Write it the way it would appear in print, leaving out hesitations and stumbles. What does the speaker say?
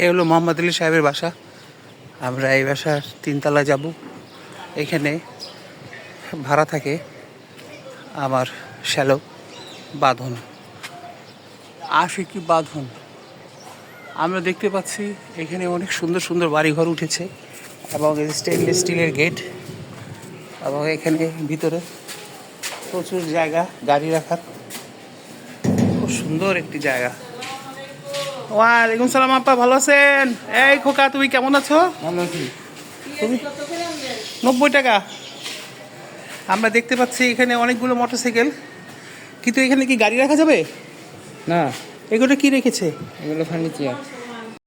এ হলো মোহাম্মদ আলী সাহেবের বাসা। আমরা এই বাসার 3 তলায় যাব। এখানে ভাড়া থাকে আমার শ্যালো বাঁধন, আশিকি বাঁধন। আমরা দেখতে পাচ্ছি এখানে অনেক সুন্দর সুন্দর বাড়িঘর উঠেছে এবং স্টেনলেস স্টিলের গেট, এবং এখানে ভিতরে প্রচুর জায়গা গাড়ি রাখার, খুব সুন্দর একটি জায়গা। ওয়ালাইকুম সালাম আপা, ভালো আছেন? এই খোকা, তুমি কেমন আছো? ভালো আছি। তুমি 90 টাকা। আমরা দেখতে পাচ্ছি এখানে অনেকগুলো মোটরসাইকেল, কিন্তু এখানে কি গাড়ি রাখা যাবে? না, এগুলো কি রেখেছে? এগুলো ফার্নিচার।